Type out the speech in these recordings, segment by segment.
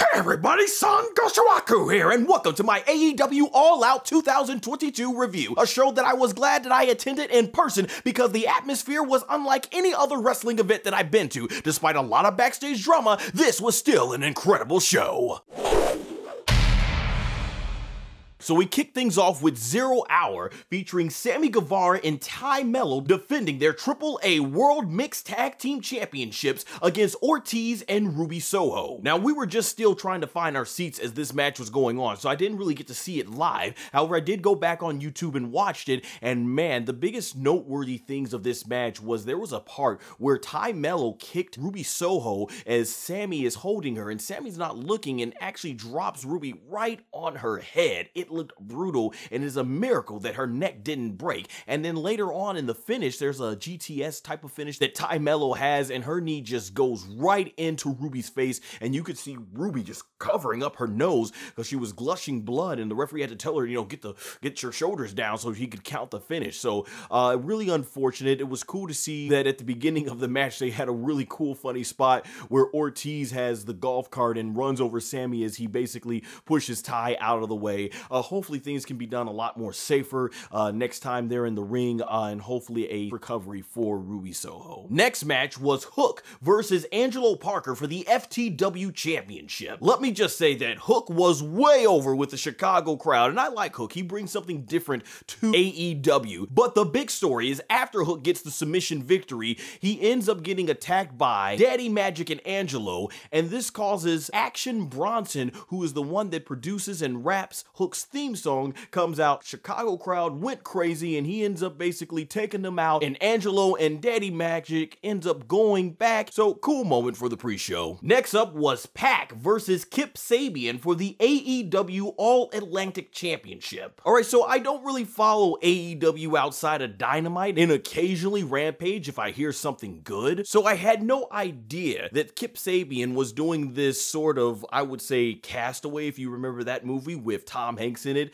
Hey everybody, SonGoshuaku here, and welcome to my AEW All Out 2022 review, a show that I was glad that I attended in person because the atmosphere was unlike any other wrestling event that I've been to. Despite a lot of backstage drama, this was still an incredible show. So we kick things off with 0 Hour featuring Sammy Guevara and Melo defending their AAA World Mixed Tag Team Championships against Ortiz and Ruby Soho. Now we were just still trying to find our seats as this match was going on, so I didn't really get to see it live. However, I did go back on YouTube and watched it, and man, the biggest noteworthy things of this match was there was a part where Melo kicked Ruby Soho as Sammy is holding her, and Sammy's not looking and actually drops Ruby right on her head. It looked brutal, and it is a miracle that her neck didn't break. And then later on in the finish, there's a GTS type of finish that Melo has, and her knee just goes right into Ruby's face, and you could see Ruby just covering up her nose because she was gushing blood, and the referee had to tell her, you know, get your shoulders down so he could count the finish. So really unfortunate. It was cool to see that at the beginning of the match they had a really cool funny spot where Ortiz has the golf cart and runs over Sammy as he basically pushes Ty out of the way. Hopefully things can be done a lot more safer next time they're in the ring, and hopefully a recovery for Ruby Soho. Next match was Hook versus Angelo Parker for the FTW Championship. Let me just say that Hook was way over with the Chicago crowd, and I like Hook. He brings something different to AEW. But the big story is after Hook gets the submission victory, he ends up getting attacked by Daddy Magic and Angelo, and this causes Action Bronson, who is the one that produces and raps Hook's theme song, comes out. Chicago crowd went crazy, and he ends up basically taking them out, and Angelo and Daddy Magic ends up going back. So cool moment for the pre-show. Next up was PAC vs Kip Sabian for the AEW All Atlantic Championship. Alright, so I don't really follow AEW outside of Dynamite, and occasionally Rampage if I hear something good, so I had no idea that Kip Sabian was doing this sort of, I would say, Castaway, if you remember that movie with Tom Hanks in it,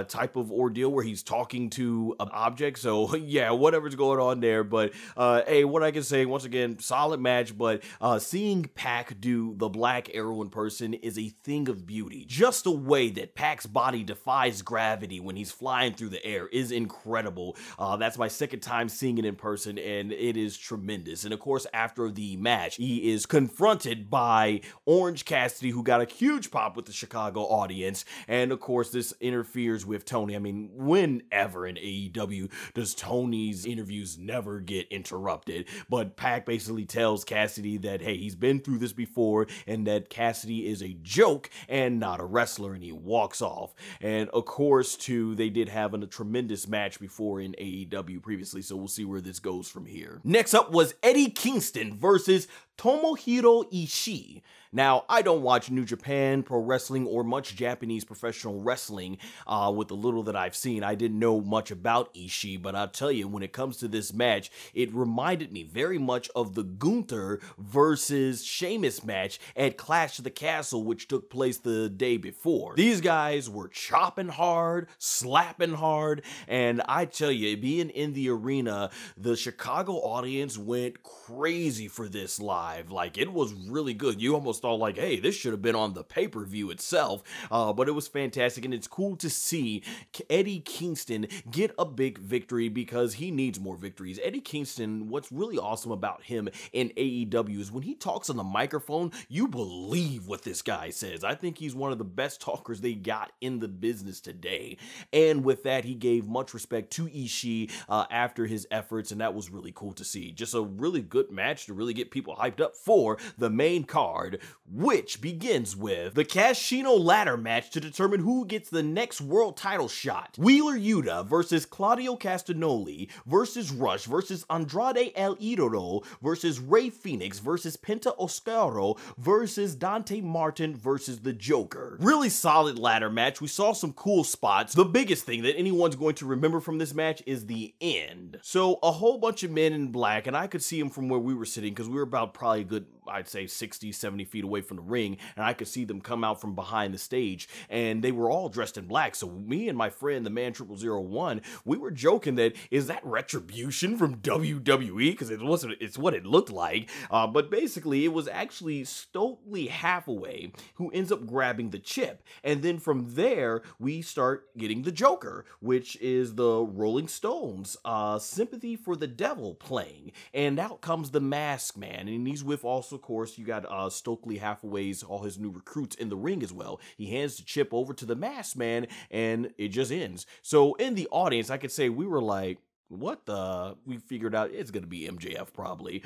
type of ordeal where he's talking to an object. So yeah, whatever's going on there. But hey, what I can say, once again, solid match, but seeing PAC do the Black Arrow in person is a thing of beauty. Just the way that PAC's body defies gravity when he's flying through the air is incredible. That's my second time seeing it in person, and it is tremendous. And of course, after the match, he is confronted by Orange Cassidy, who got a huge pop with the Chicago audience. And of course, this interferes with Tony. I mean, whenever in AEW does Tony's interviews never get interrupted? But PAC basically tells Cassidy that, hey, he's been through this before, and that Cassidy is a joke and not a wrestler, and he walks off. And of course, too, they did have a tremendous match before in AEW previously, so we'll see where this goes from here. Next up was Eddie Kingston versus Tomohiro Ishii. Now, I don't watch New Japan Pro Wrestling or much Japanese professional wrestling. With the little that I've seen, I didn't know much about Ishii, but I'll tell you, when it comes to this match, it reminded me very much of the Gunther versus Sheamus match at Clash of the Castle, which took place the day before. These guys were chopping hard, slapping hard, and I tell you, being in the arena, the Chicago audience went crazy for this live. Like, it was really good. You almost thought, like, hey, this should have been on the pay-per-view itself, but it was fantastic, and it's cool to see Eddie Kingston get a big victory because he needs more victories. Eddie Kingston, what's really awesome about him in AEW is when he talks on the microphone, you believe what this guy says. I think he's one of the best talkers they got in the business today, and with that, he gave much respect to Ishii after his efforts, and that was really cool to see. Just a really good match to really get people hyped up for the main card, which begins with the Casino ladder match to determine who gets the next world title shot. Wheeler Yuta versus Claudio Castagnoli versus Rush versus Andrade El Idolo versus Rey Fenix versus Penta Oscuro versus Dante Martin versus the Joker. Really solid ladder match. We saw some cool spots. The biggest thing that anyone's going to remember from this match is the end. So a whole bunch of men in black, and I could see them from where we were sitting because we were about probably a good, I'd say 60, 70 feet away from the ring, and I could see them come out from behind the stage, and they were all dressed in black. So me and my friend, the man 0001, we were joking that, is that retribution from WWE? Because it's what it looked like. But basically, it was actually Stokely Hathaway who ends up grabbing the chip. And then from there, we start getting the Joker, which is the Rolling Stones, Sympathy for the Devil playing. And out comes the Masked Man. And he's with also, of course, you got Stokely Hathaway's, all his new recruits in the ring as well. He hands the chip over to the Masked Man, and it just ends. So in the audience, I could say we were like, what the? We figured out it's going to be MJF probably.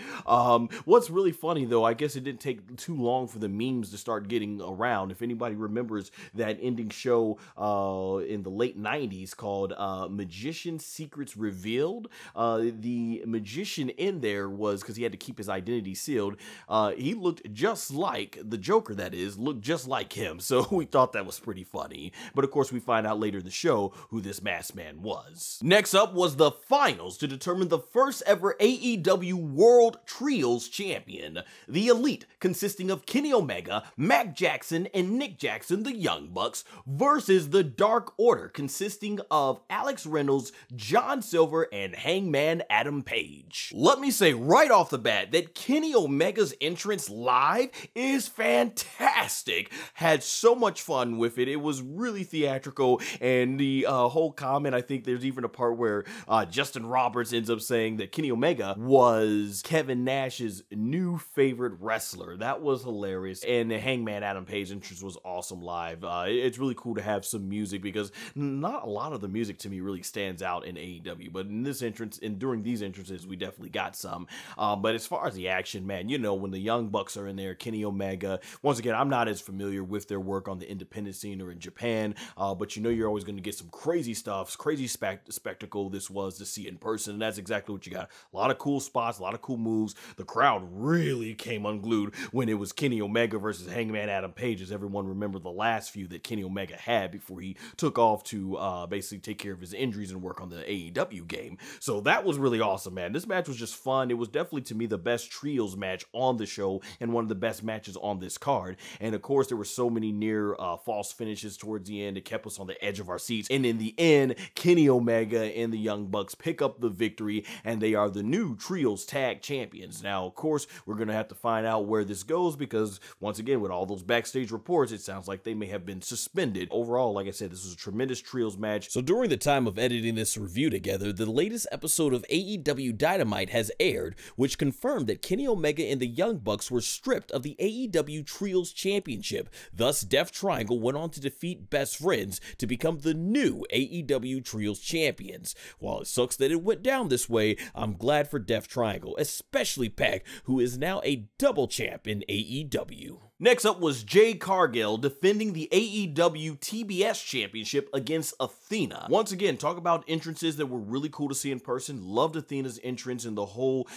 What's really funny though, I guess it didn't take too long for the memes to start getting around. If anybody remembers that ending show in the late 90s called Magician Secrets Revealed, the magician in there was, because he had to keep his identity sealed, he looked just like the Joker, that is, looked just like him. So we thought that was pretty funny. But of course we find out later in the show who this masked man was. Next up was the finals to determine the first ever AEW World Trios Champion. The Elite, consisting of Kenny Omega, Mac Jackson, and Nick Jackson, the Young Bucks, versus the Dark Order, consisting of Alex Reynolds, John Silver, and Hangman Adam Page. Let me say right off the bat that Kenny Omega's entrance live is fantastic. Had so much fun with it. It was really theatrical, and the whole comment, I think there's even a part where Justin Roberts ends up saying that Kenny Omega was Kevin Nash's new favorite wrestler. That was hilarious. And the Hangman Adam Page entrance was awesome live. It's really cool to have some music, because not a lot of the music to me really stands out in AEW, but in this entrance and during these entrances, we definitely got some. But as far as the action, man, you know, when the Young Bucks are in there, Kenny Omega, once again, I'm not as familiar with their work on the independent scene or in Japan, but you know you're always going to get some crazy stuff, crazy spectacle this was to see in person, and that's exactly what you got. A lot of cool spots, a lot of cool moves. The crowd really came unglued when it was Kenny Omega versus Hangman Adam Page, as everyone remembered the last feud that Kenny Omega had before he took off to basically take care of his injuries and work on the AEW game. So that was really awesome, man. This match was just fun. It was definitely, to me, the best trios match on the show and one of the best matches on this card. And of course, there were so many near false finishes towards the end. It kept us on the edge of our seats. And in the end, Kenny Omega and the Young Bucks pick up the victory, and they are the new Trios Tag Champions. Now, of course, we're going to have to find out where this goes, because once again, with all those backstage reports, it sounds like they may have been suspended. Overall, like I said, this was a tremendous Trios match. So during the time of editing this review together, the latest episode of AEW Dynamite has aired, which confirmed that Kenny Omega and the Young Bucks were stripped of the AEW Trios Championship. Thus, Death Triangle went on to defeat Best Friends to become the new AEW Trios Champions. While it sucks that it went down this way, I'm glad for Death Triangle, especially PAC, who is now a double champ in AEW. Next up was Jade Cargill defending the AEW TBS Championship against Athena. Once again, talk about entrances that were really cool to see in person. Loved Athena's entrance and the whole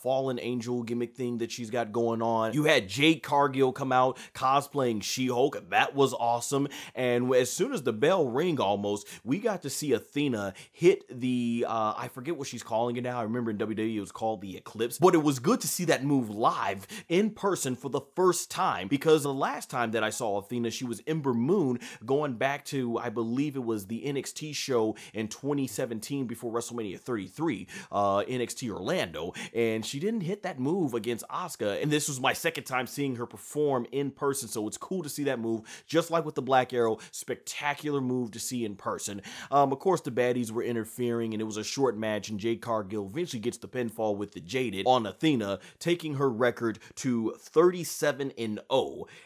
fallen angel gimmick thing that she's got going on. You had Jade Cargill come out cosplaying She-Hulk. That was awesome. And as soon as the bell rang almost, we got to see Athena hit the, I forget what she's calling it now. I remember in WWE it was called the Eclipse. But it was good to see that move live in person for the first time, because the last time that I saw Athena, she was Ember Moon, going back to, I believe it was the NXT show in 2017 before WrestleMania 33, NXT Orlando, and she didn't hit that move against Asuka, and this was my second time seeing her perform in person, so it's cool to see that move, just like with the Black Arrow, spectacular move to see in person. Of course, the baddies were interfering, and it was a short match, and Jade Cargill eventually gets the pinfall with the Jaded on Athena, taking her record to 37-0.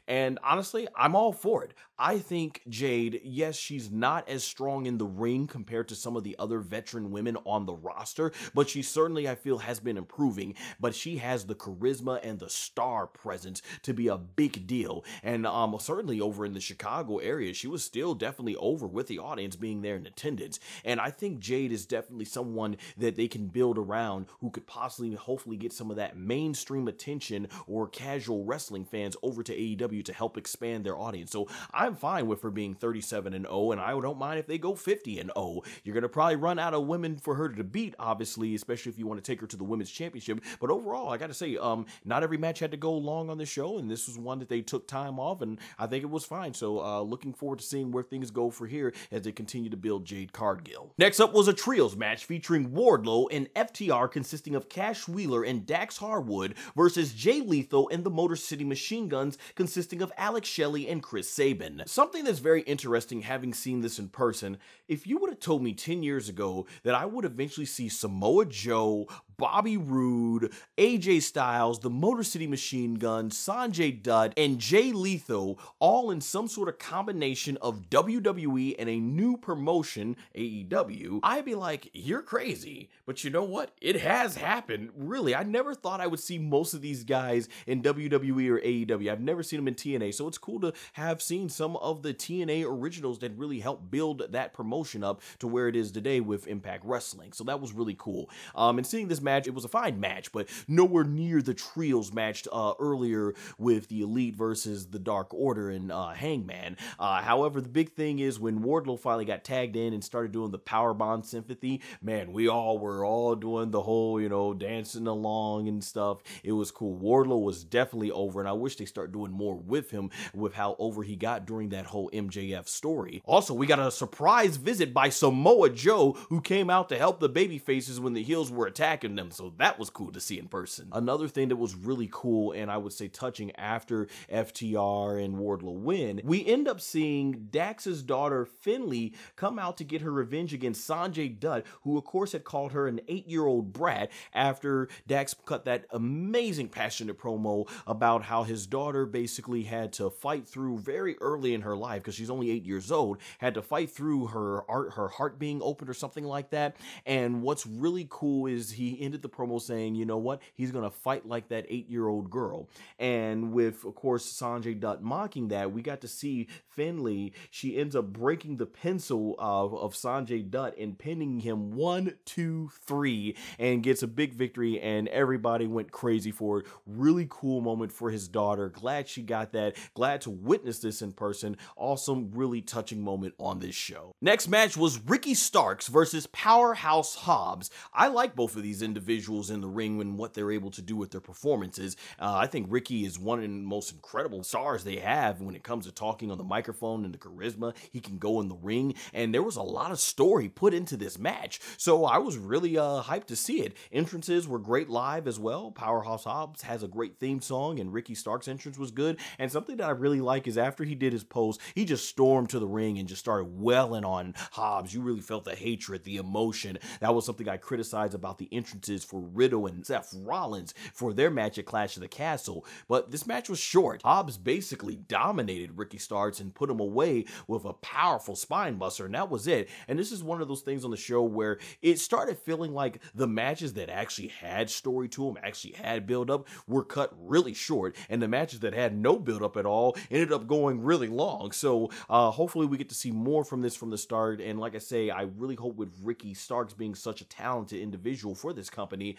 And honestly, I'm all for it. I think Jade, yes, she's not as strong in the ring compared to some of the other veteran women on the roster, but she certainly, I feel, has been improving. But she has the charisma and the star presence to be a big deal. And certainly over in the Chicago area, she was still definitely over with the audience being there in attendance. And I think Jade is definitely someone that they can build around, who could possibly, hopefully, get some of that mainstream attention or casual wrestling fans over to AEW to help expand their audience. So I'm fine with her being 37-0, and I don't mind if they go 50-0. You're going to probably run out of women for her to beat, obviously, especially if you want to take her to the women's championship. But overall, I got to say, not every match had to go long on the show, and this was one that they took time off, and I think it was fine. So looking forward to seeing where things go for here as they continue to build Jade Cargill. Next up was a trios match featuring Wardlow and FTR, consisting of Cash Wheeler and Dax Harwood versus Jay Lethal and the Motor City Machine Guns, consisting of Alex Shelley and Chris Sabin. Something that's very interesting, having seen this in person, if you would have told me 10 years ago that I would eventually see Samoa Joe, Bobby Roode, AJ Styles, the Motor City Machine Guns, Sanjay Dutt, and Jay Lethal all in some sort of combination of WWE and a new promotion, AEW, I'd be like, you're crazy. But you know what? It has happened. Really, I never thought I would see most of these guys in WWE or AEW. I've never seen them in TNA, so it's cool to have seen some of the TNA originals that really helped build that promotion up to where it is today with Impact Wrestling. So that was really cool. And seeing this match, it was a fine match, but nowhere near the trios match earlier with the Elite versus the Dark Order and Hangman. However, the big thing is when Wardlow finally got tagged in and started doing the Powerbomb Sympathy, man, we were all doing the whole, dancing along and stuff. It was cool. Wardlow was definitely over, and I wish they start doing more with him, with how over he got during that whole MJF story. Also, we got a surprise visit by Samoa Joe, who came out to help the baby faces when the heels were attacking them, so that was cool to see in person. Another thing that was really cool, and I would say touching, after FTR and Wardlow win, we end up seeing Dax's daughter Finley come out to get her revenge against Sanjay Dutt, who of course had called her an 8-year-old brat after Dax cut that amazing passionate promo about how his daughter basically had to fight through very early in her life, because she's only 8 years old, had to fight through her heart being opened or something like that. And what's really cool is he ended the promo saying, you know what, he's gonna fight like that 8-year-old girl. And with, of course, Sanjay Dutt mocking that, we got to see Finley, she ends up breaking the pencil of Sanjay Dutt and pinning him 1, 2, 3, and gets a big victory, and everybody went crazy for it. Really cool moment for his daughter. Glad she got that. Glad to witness this in person. Awesome, really touching moment on this show. Next match was Ricky Starks versus Powerhouse Hobbs. I like both of these individuals in the ring and what they're able to do with their performances. I think Ricky is one of the most incredible stars they have when it comes to talking on the microphone and the charisma. He can go in the ring, and there was a lot of story put into this match, so I was really hyped to see it. Entrances were great live as well. Powerhouse Hobbs has a great theme song, and Ricky Starks' entrance was good. And something that I really like is after he did his pose, he just stormed to the ring and just started welling on Hobbs. You really felt the hatred, the emotion. That was something I criticized about the entrances for Riddle and Seth Rollins for their match at Clash of the Castle. But this match was short. Hobbs basically dominated Ricky Starks and put him away with a powerful spine buster, and that was it. And this is one of those things on the show where it started feeling like the matches that actually had story to them, actually had build up, were cut really short, and the matches that had no build up at all ended up going really long. So hopefully we get to see more from this from the start. And like I say, I really hope with Ricky Starks being such a talented individual for this company,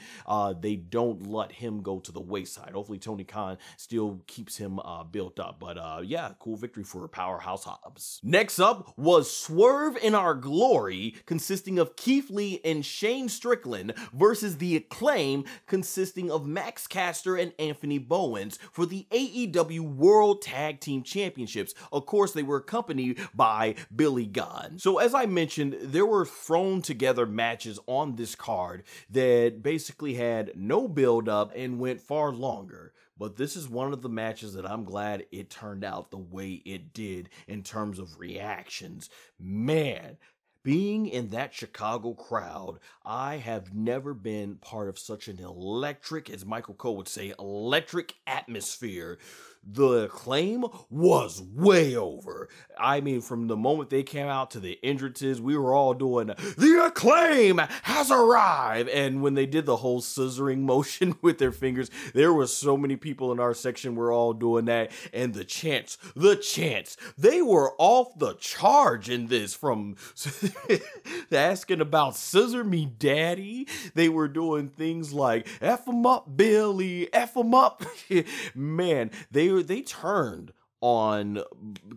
they don't let him go to the wayside. Hopefully Tony Khan still keeps him built up. But yeah, cool victory for Powerhouse Hobbs. Next up was Swerve in Our Glory, consisting of Keith Lee and Shane Strickland, versus the Acclaim, consisting of Max Caster and Anthony Bowens, for the AEW World Tag Team Championships. Of course, they were accompanied by Billy Gunn. So as I mentioned, there were thrown together matches on this card that basically had no build up and went far longer. But this is one of the matches that I'm glad it turned out the way it did in terms of reactions. Man, being in that Chicago crowd, I have never been part of such an electric, as Michael Cole would say, electric atmosphere. The Acclaim was way over. I mean, from the moment they came out to the entrances, we were all doing, "The Acclaim has arrived!" And when they did the whole scissoring motion with their fingers, there were so many people in our section were all doing that. And the chants, they were off the charge in this, from asking about "Scissor Me Daddy." They were doing things like "F 'em up, Billy, F 'em up." Man, they turned on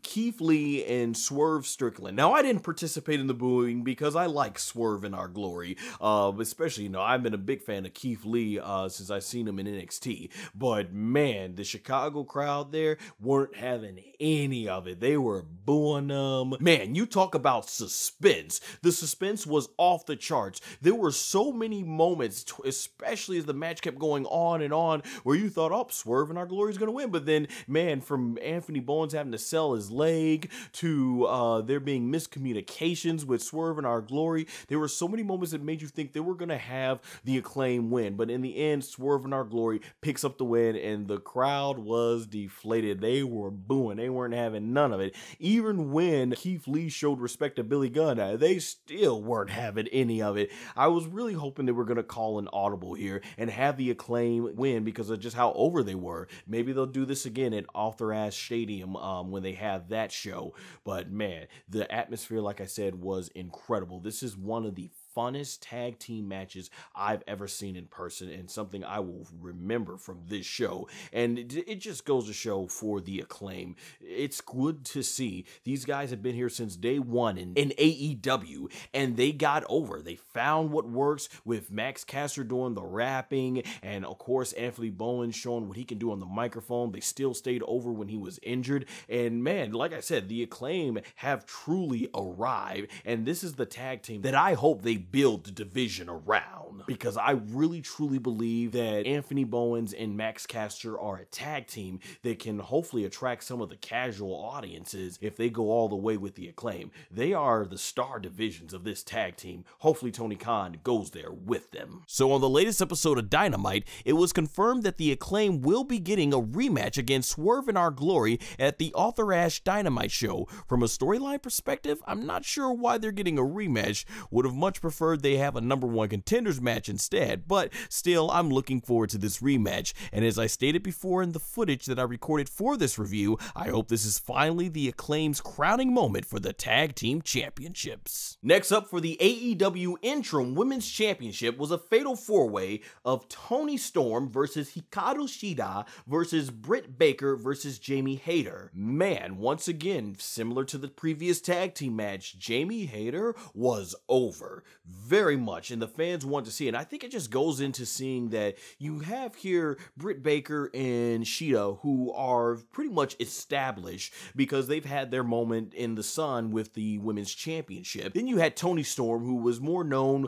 Keith Lee and Swerve Strickland. Now, I didn't participate in the booing because I like Swerve in Our Glory, especially, I've been a big fan of Keith Lee since I've seen him in NXT, but man, the Chicago crowd there weren't having any of it. They were booing them. Man, you talk about suspense. The suspense was off the charts. There were so many moments, especially as the match kept going on and on, where you thought, oh, Swerve in Our Glory is going to win, but then, man, from Anthony Bowens having to sell his leg to there being miscommunications with Swerve in Our Glory, there were so many moments that made you think they were going to have the Acclaim win, but in the end, Swerve in Our Glory picks up the win, and the crowd was deflated. They were booing. They weren't having none of it. Even when Keith Lee showed respect to Billy Gunn, they still weren't having any of it. I was really hoping they were going to call an audible here and have the Acclaim win because of just how over they were. Maybe they'll do this again at Arthur Ashe Stadium when they have that show. But man, the atmosphere, like I said, was incredible. This is one of the funnest tag team matches I've ever seen in person, and something I will remember from this show. And it just goes to show for the Acclaim, it's good to see. These guys have been here since day one in AEW, and they got over. They found what works with Max Caster doing the rapping, and of course Anthony Bowens showing what he can do on the microphone. They still stayed over when he was injured, and man, like I said, the Acclaim have truly arrived, and this is the tag team that I hope they build the division around, because I really truly believe that Anthony Bowens and Max Caster are a tag team that can hopefully attract some of the casual audiences if they go all the way with the Acclaim. They are the star divisions of this tag team. Hopefully Tony Khan goes there with them. So on the latest episode of Dynamite, it was confirmed that the Acclaim will be getting a rematch against Swerve in Our Glory at the Arthur Ashe Dynamite show. From a storyline perspective, I'm not sure why they're getting a rematch. Would have much preferred they have a #1 contenders match instead, but still, I'm looking forward to this rematch. And as I stated before in the footage that I recorded for this review, I hope this is finally the Acclaim's crowning moment for the tag team championships. Next up for the AEW Interim Women's Championship was a fatal four-way of Toni Storm versus Hikaru Shida versus Britt Baker versus Jamie Hayter. Man, once again, similar to the previous tag team match, Jamie Hayter was over very much, and the fans want to see it. And I think it just goes into seeing that you have here Britt Baker and Shida, who are pretty much established because they've had their moment in the sun with the Women's Championship. Then you had Toni Storm, who was more known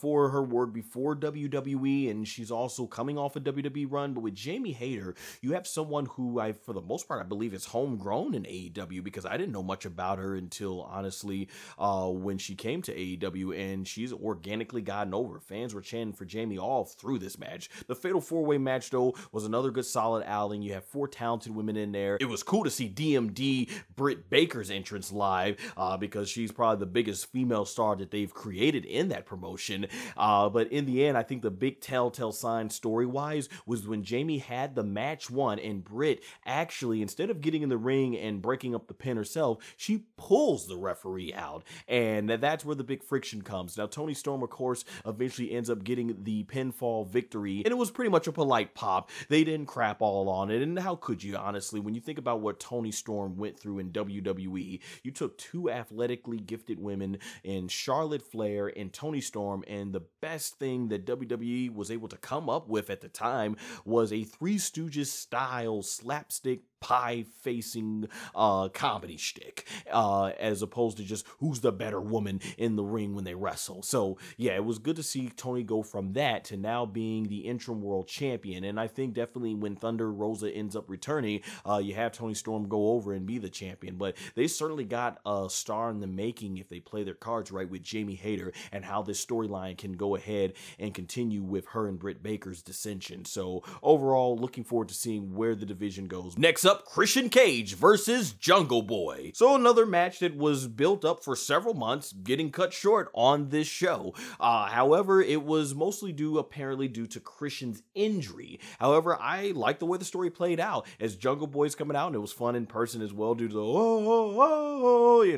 for her work before WWE, and she's also coming off a WWE run. But with Jamie Hayter, you have someone who for the most part, I believe is homegrown in AEW, because I didn't know much about her until, honestly, when she came to AEW, and she's organically gotten over. Fans were chanting for Jamie all through this match. The Fatal 4-Way match, though, was another good solid outing. You have 4 talented women in there. It was cool to see DMD Britt Baker's entrance live because she's probably the biggest female star that they've created in that promotion. But in the end, I think the big telltale sign story-wise was when Jamie had the match won, and Britt actually, instead of getting in the ring and breaking up the pin herself, she pulls the referee out, and that's where the big friction comes. Now, Toni Storm, of course, eventually ends up getting the pinfall victory, and it was pretty much a polite pop. They didn't crap all on it, and how could you, honestly? When you think about what Toni Storm went through in WWE, you took 2 athletically gifted women in Charlotte Flair and Toni Storm, and the best thing that WWE was able to come up with at the time was a Three Stooges style slapstick pie-facing comedy shtick, as opposed to just who's the better woman in the ring when they wrestle. So yeah, it was good to see Toni go from that to now being the interim world champion. And I think definitely when Thunder Rosa ends up returning, you have Toni Storm go over and be the champion. But they certainly got a star in the making if they play their cards right with Jamie Hayter, and how this storyline can go ahead and continue with her and Britt Baker's dissension. So overall, looking forward to seeing where the division goes. Next up, Christian Cage versus Jungle Boy. So another match that was built up for several months, getting cut short on this show. However, it was mostly apparently due to Christian's injury. However, I like the way the story played out, as Jungle Boy's coming out, and it was fun in person as well due to the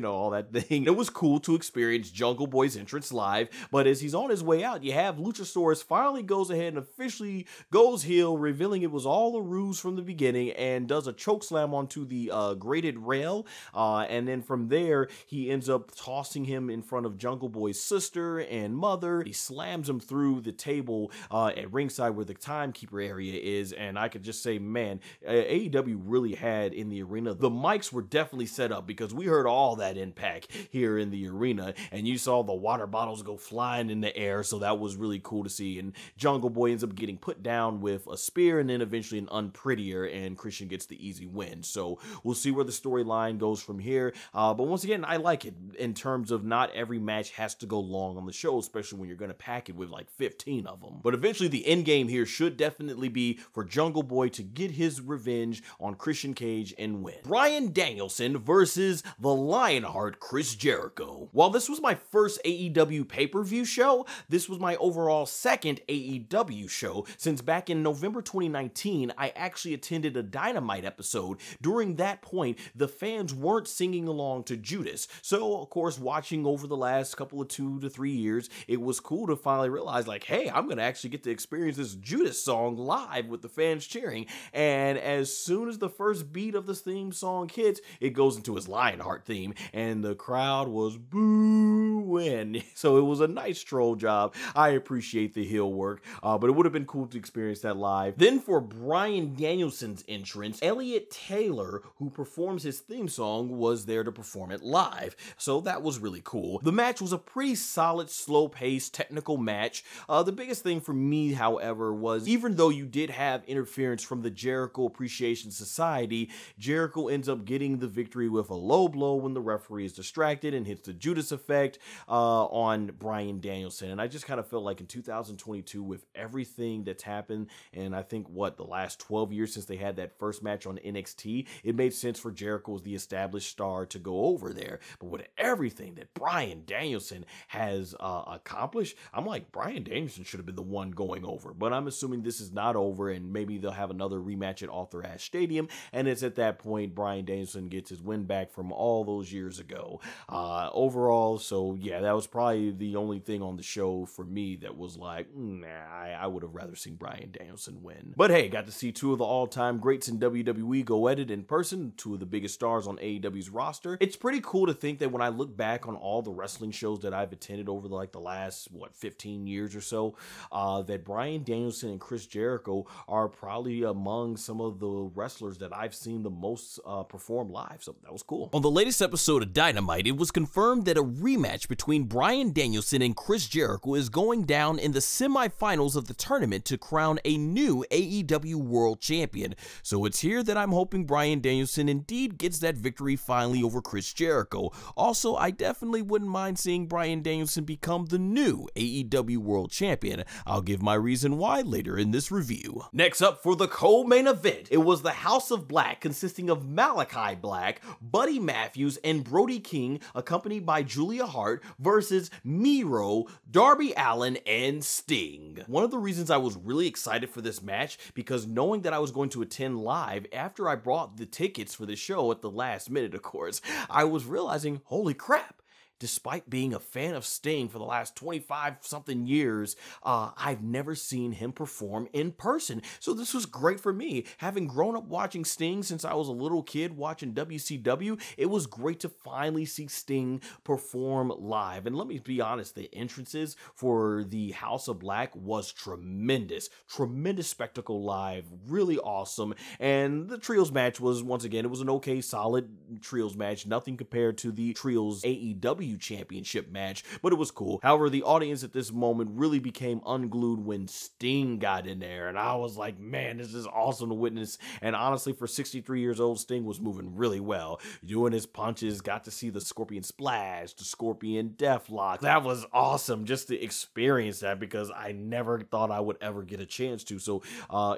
all that thing. It was cool to experience Jungle Boy's entrance live, but as he's on his way out, you have Luchasaurus finally goes ahead and officially goes heel, revealing it was all a ruse from the beginning, and does a chokeslam onto the graded rail, and then from there, he ends up tossing him in front of Jungle Boy's sister and mother. He slams him through the table at ringside where the timekeeper area is, and I could just say, man, AEW really had in the arena. The mics were definitely set up because we heard all that in PAC here in the arena, and you saw the water bottles go flying in the air, so that was really cool to see. And Jungle Boy ends up getting put down with a spear and then eventually an unprettier, and Christian gets the easy win. So we'll see where the storyline goes from here. But once again, I like it in terms of not every match has to go long on the show, especially when you're going to pack it with like 15 of them. But eventually the end game here should definitely be for Jungle Boy to get his revenge on Christian Cage and win. Bryan Danielson versus the Lionheart Chris Jericho. While this was my first AEW pay-per-view show, this was my overall second AEW show, since back in November 2019, I actually attended a Dynamite episode. During that point, the fans weren't singing along to Judas. So, of course, watching over the last couple of 2 to 3 years, it was cool to finally realize, like, hey, I'm going to actually get to experience this Judas song live with the fans cheering. And as soon as the first beat of this theme song hits, it goes into his Lionheart theme, and the crowd was booing. So it was a nice troll job. I appreciate the heel work, but it would have been cool to experience that live. Then for Bryan Danielson's entrance, Elliot Taylor, who performs his theme song, was there to perform it live. So that was really cool. The match was a pretty solid, slow-paced, technical match. The biggest thing for me, however, was even though you did have interference from the Jericho Appreciation Society, Jericho ends up getting the victory with a low blow when the referee is distracted and hits the Judas effect on Bryan Danielson. And I just kind of felt like in 2022, with everything that's happened, and I think, what, the last 12 years since they had that first match on NXT, it made sense for Jericho as the established star to go over there. But with everything that Bryan Danielson has accomplished, I'm like, Bryan Danielson should have been the one going over. But I'm assuming this is not over, and maybe they'll have another rematch at Arthur Ashe Stadium, and it's at that point Bryan Danielson gets his win back from all those years ago. Overall, so yeah, that was probably the only thing on the show for me that was like, nah, I would have rather seen Bryan Danielson win. But hey, got to see two of the all-time greats in WWE go at it in person, two of the biggest stars on AEW's roster. It's pretty cool to think that when I look back on all the wrestling shows that I've attended over the last, 15 years or so, that Bryan Danielson and Chris Jericho are probably among some of the wrestlers that I've seen the most perform live. So that was cool. On the latest episode of Dynamite, it was confirmed that a rematch between Bryan Danielson and Chris Jericho is going down in the semifinals of the tournament to crown a new AEW World Champion. So it's here that I'm hoping Bryan Danielson indeed gets that victory finally over Chris Jericho. Also, I definitely wouldn't mind seeing Bryan Danielson become the new AEW World Champion. I'll give my reason why later in this review. Next up for the co-main event, it was the House of Black, consisting of Malachi Black, Buddy Matthews, and Brody King, accompanied by Julia Hart, versus Miro, Darby Allin, and Sting. One of the reasons I was really excited for this match, because knowing that I was going to attend live after I bought the tickets for the show at the last minute, of course, I was realizing, holy crap, despite being a fan of Sting for the last 25-something years, I've never seen him perform in person. So this was great for me. Having grown up watching Sting since I was a little kid watching WCW, it was great to finally see Sting perform live. And let me be honest, the entrances for the House of Black was tremendous. Tremendous spectacle live. Really awesome. And the Trios match was, once again, it was an okay, solid Trios match. Nothing compared to the Trios AEW Championship match, but it was cool. However, the audience at this moment really became unglued when Sting got in there, and I was like, man, this is awesome to witness. And honestly, for 63 years old, Sting was moving really well, doing his punches, got to see the Scorpion Splash, the Scorpion Deathlock. That was awesome just to experience that, because I never thought I would ever get a chance to. So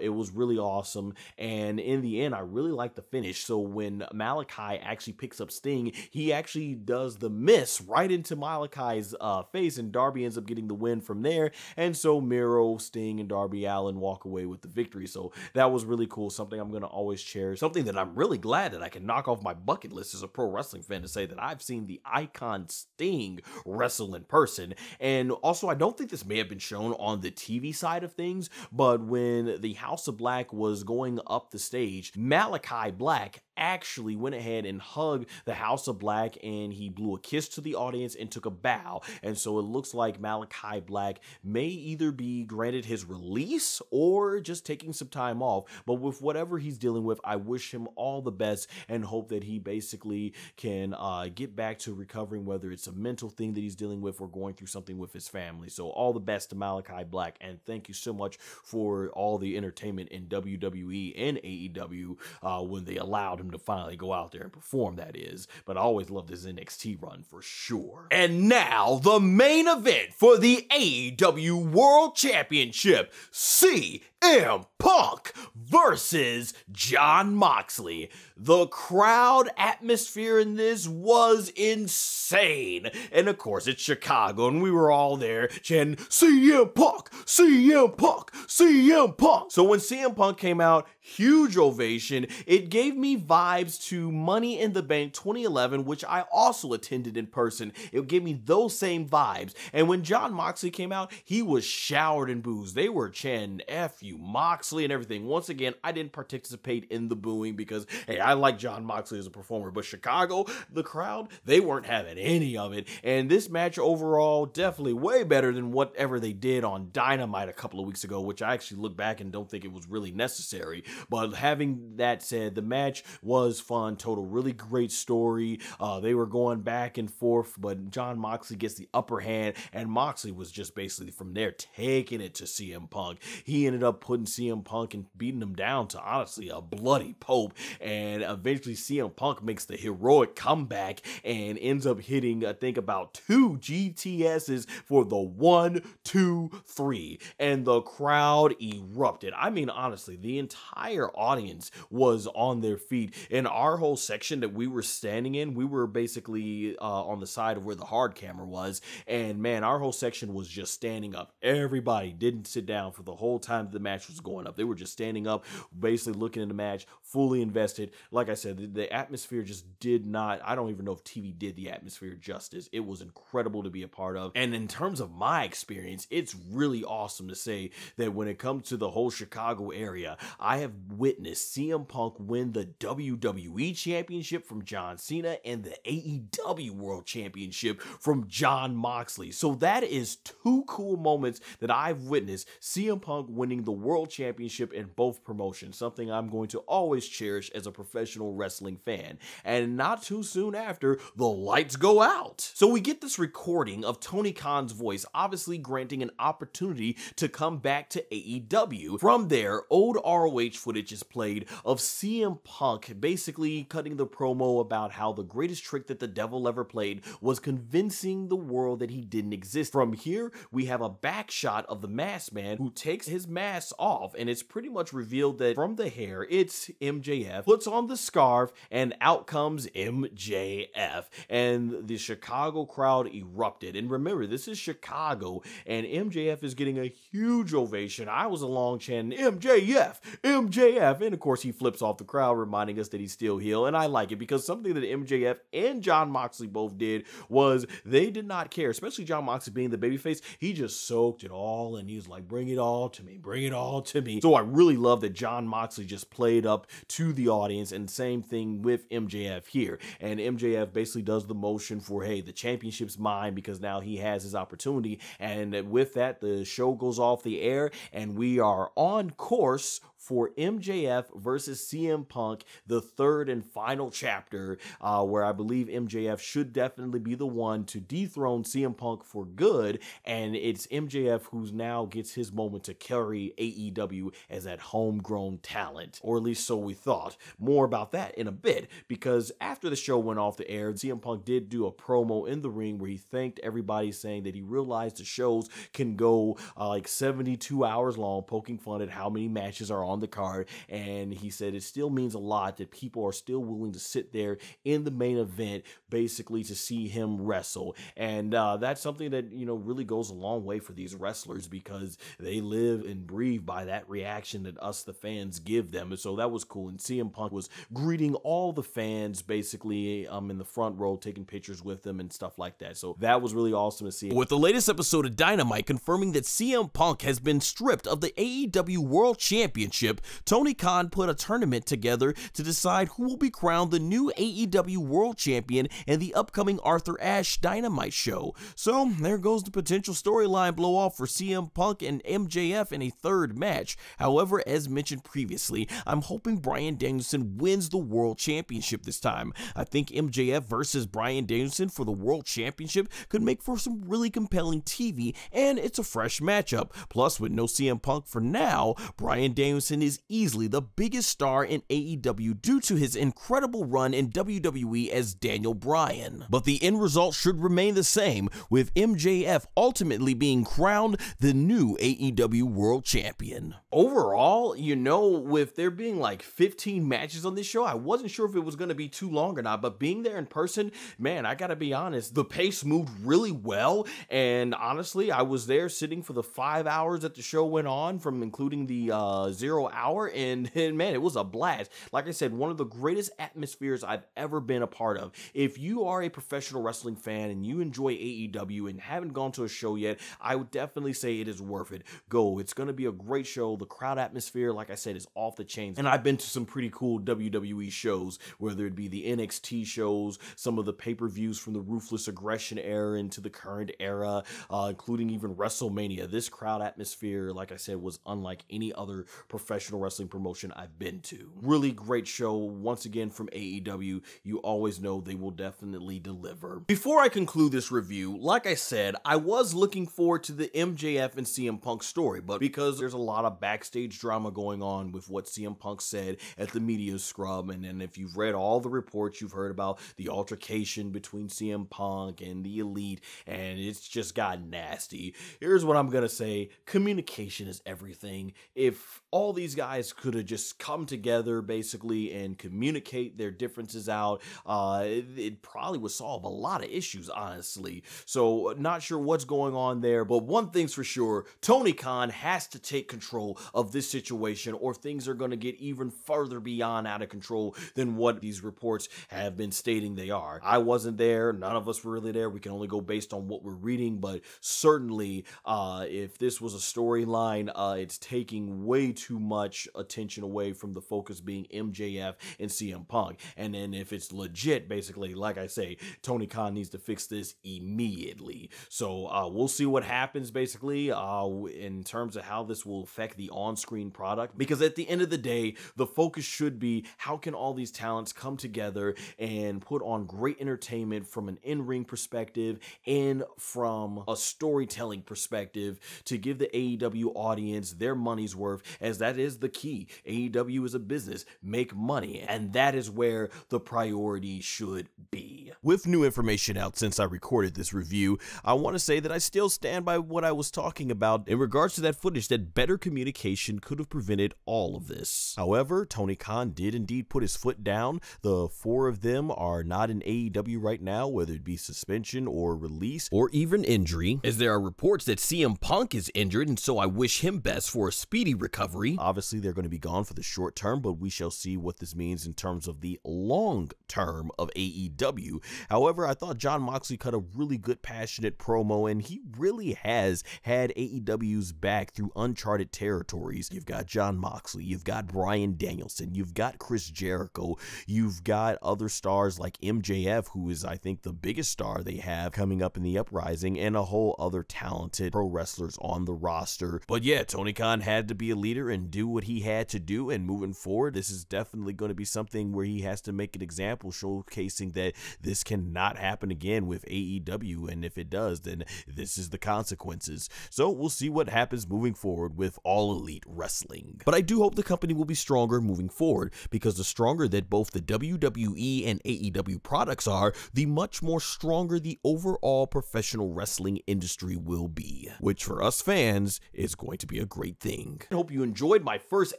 it was really awesome, and in the end, I really liked the finish. So when Malachi actually picks up Sting, he actually does the miss kicks right into Malakai's face, and Darby ends up getting the win from there. And so Miro, Sting, and Darby Allin walk away with the victory. So that was really cool. Something I'm going to always cherish. Something that I'm really glad that I can knock off my bucket list as a pro wrestling fan to say that I've seen the icon Sting wrestle in person. And also, I don't think this may have been shown on the TV side of things, but when the House of Black was going up the stage, Malachi Black actually went ahead and hugged the House of Black, and he blew a kiss to the audience and took a bow. And so it looks like Malachi Black may either be granted his release or just taking some time off. But with whatever he's dealing with, I wish him all the best and hope that he basically can get back to recovering, whether it's a mental thing that he's dealing with or going through something with his family. So all the best to Malachi Black, and thank you so much for all the entertainment in WWE and AEW when they allowed him to finally go out there and perform, that is. But I always loved his NXT run for sure. And now the main event for the AEW World Championship, CM Punk versus Jon Moxley. The crowd atmosphere in this was insane. And of course, it's Chicago, and we were all there chanting, CM Punk, CM Punk, CM Punk. So when CM Punk came out, huge ovation. It gave me vibes to Money in the Bank 2011, which I also attended in person. It gave me those same vibes. And when Jon Moxley came out, he was showered in boos. They were chanting F you Moxley and everything. Once again, I didn't participate in the booing because, hey, I like Jon Moxley as a performer, but Chicago, the crowd, they weren't having any of it. And this match overall, definitely way better than whatever they did on Dynamite a couple of weeks ago, which I actually look back and don't think it was really necessary. But having that said, the match was fun, total really great story. They were going back and forth, but Jon Moxley gets the upper hand, and Moxley was just basically from there taking it to CM Punk. He ended up putting CM Punk and beating him down to honestly a bloody pulp, and eventually CM Punk makes the heroic comeback and ends up hitting, I think, about 2 GTSs for the 1, 2, 3, and the crowd erupted. I mean, honestly, the entire audience was on their feet. In our whole section that we were standing in, we were basically on the side of where the hard camera was, and man, our whole section was just standing up. Everybody didn't sit down for the whole time that the match was going up. They were just standing up, basically looking at the match, fully invested. Like I said, the atmosphere just did not, I don't even know if TV did the atmosphere justice. It was incredible to be a part of. And in terms of my experience, it's really awesome to say that when it comes to the whole Chicago area, I have witnessed CM Punk win the WWE Championship from John Cena and the AEW World Championship from Jon Moxley. So that is 2 cool moments that I've witnessed. CM Punk winning the World Championship in both promotions, something I'm going to always cherish as a professional wrestling fan. And not too soon after, the lights go out. So we get this recording of Tony Khan's voice, obviously granting an opportunity to come back to AEW. From there, old ROH footage is played of CM Punk basically cutting the promo about how the greatest trick that the devil ever played was convincing the world that he didn't exist. From here, we have a back shot of the masked man who takes his mask off, and it's pretty much revealed that from the hair, it's MJF, puts on the scarf, and out comes MJF. And the Chicago crowd erupted. And remember, this is Chicago, and MJF is getting a huge ovation. I was along chanting, MJF, MJF, and of course he flips off the crowd, reminding us that he's still heel. And I like it because something that MJF and Jon Moxley both did was they did not care, especially Jon Moxley being the babyface. He just soaked it all, and he was like, bring it all to me, bring it all to me. So I really love that Jon Moxley just played up to the audience, and same thing with MJF here. And MJF basically does the motion for, hey, the championship's mine, because now he has his opportunity. And with that, the show goes off the air, and we are on course for MJF versus CM Punk, the 3rd and final chapter, where I believe MJF should definitely be the one to dethrone CM Punk for good, and it's MJF who's now gets his moment to carry AEW as that homegrown talent, or at least so we thought. More about that in a bit, because after the show went off the air, CM Punk did do a promo in the ring where he thanked everybody, saying that he realized the shows can go like 72 hours long, poking fun at how many matches are on the card, and he said it still means a lot fact that people are still willing to sit there in the main event basically to see him wrestle. And that's something that, you know, really goes a long way for these wrestlers, because they live and breathe by that reaction that us, the fans, give them. And so that was cool. And CM Punk was greeting all the fans basically in the front row, taking pictures with them and stuff like that. So that was really awesome to see. With the latest episode of Dynamite confirming that CM Punk has been stripped of the AEW World Championship, Tony Khan put a tournament together to decide who will be crowned the new AEW World Champion in the upcoming Arthur Ashe Dynamite show. So there goes the potential storyline blow off for CM Punk and MJF in a third match. However, as mentioned previously, I'm hoping Bryan Danielson wins the World Championship this time. I think MJF versus Bryan Danielson for the World Championship could make for some really compelling TV, and it's a fresh matchup. Plus, with no CM Punk for now, Bryan Danielson is easily the biggest star in AEW due to his incredible run in WWE as Daniel Bryan. But the end result should remain the same, with MJF ultimately being crowned the new AEW World Champion. Overall, you know, with there being like 15 matches on this show, I wasn't sure if it was going to be too long or not, but being there in person, man, I gotta be honest, the pace moved really well. And honestly, I was there sitting for the 5 hours that the show went on, from including the 0 hour, and man, it was a blast. Like I said, one of the greatest atmospheres I've ever been a part of. If you are a professional wrestling fan and you enjoy AEW and haven't gone to a show yet, I would definitely say it is worth it. Go. It's going to be a great show. The crowd atmosphere, like I said, is off the chains. And I've been to some pretty cool WWE shows, whether it be the NXT shows, some of the pay-per-views from the Ruthless Aggression era into the current era, including even WrestleMania. This crowd atmosphere, like I said, was unlike any other professional wrestling promotion I've been to. Really great show. Once again, from AEW, you always know they will definitely deliver. Before I conclude this review, like I said, I was looking forward to the MJF and CM Punk story, but because there's a lot of backstage drama going on with what CM Punk said at the media scrum, and then if you've read all the reports, you've heard about the altercation between CM Punk and the Elite, and it's just gotten nasty. Here's what I'm gonna say: communication is everything. If all these guys could have just come together basically and communicate their differences out, it probably would solve a lot of issues, honestly. So not sure what's going on there, but one thing's for sure: Tony Khan has to take control of this situation, or things are going to get even further beyond out of control than what these reports have been stating they are. I wasn't there, none of us were really there, we can only go based on what we're reading, but certainly if this was a storyline, it's taking way too much attention away from the focus being MJF and CM Punk. And then if it's legit, basically, like I say, Tony Khan needs to fix this immediately. So we'll see what happens basically in terms of how this will affect the on-screen product, because at the end of the day, the focus should be how can all these talents come together and put on great entertainment from an in-ring perspective and from a storytelling perspective to give the AEW audience their money's worth, as that is the key. AEW is a business, make money, and that is where the priority should be. With new information out since I recorded this review, I want to say that I still stand by what I was talking about in regards to that footage, that better communication could have prevented all of this. However, Tony Khan did indeed put his foot down. The four of them are not in AEW right now, whether it be suspension or release or even injury, as there are reports that CM Punk is injured, and so I wish him best for a speedy recovery. Obviously, they're going to be gone for the short term, but we shall see what this means in terms of the long term of AEW. However, I thought Jon Moxley cut a really good, passionate promo, and he really has had AEW's back through uncharted territories. You've got Jon Moxley, you've got Bryan Danielson, you've got Chris Jericho, you've got other stars like MJF, who is, I think, the biggest star they have coming up in the Uprising, and a whole other talented pro wrestlers on the roster. But yeah, Tony Khan had to be a leader and do what he had to do, and moving forward, this is definitely going to be something where he has to make an example, showcasing that this cannot happen again with AEW, and if it does, then this is the consequences. So we'll see what happens moving forward with All Elite Wrestling. But I do hope the company will be stronger moving forward, because the stronger that both the WWE and AEW products are, the much more stronger the overall professional wrestling industry will be, which for us fans is going to be a great thing. I hope you enjoyed my first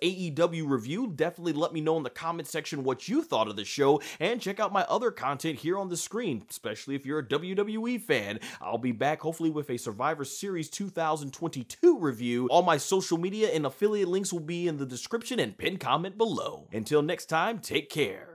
AEW review. Definitely let me know in the comment section what you thought of the show, and check out my other content here on the screen, especially if you're a WWE fan. I'll be back hopefully with a Survivor Series 2022 review. All my social media and affiliate links will be in the description and pinned comment below. Until next time, take care.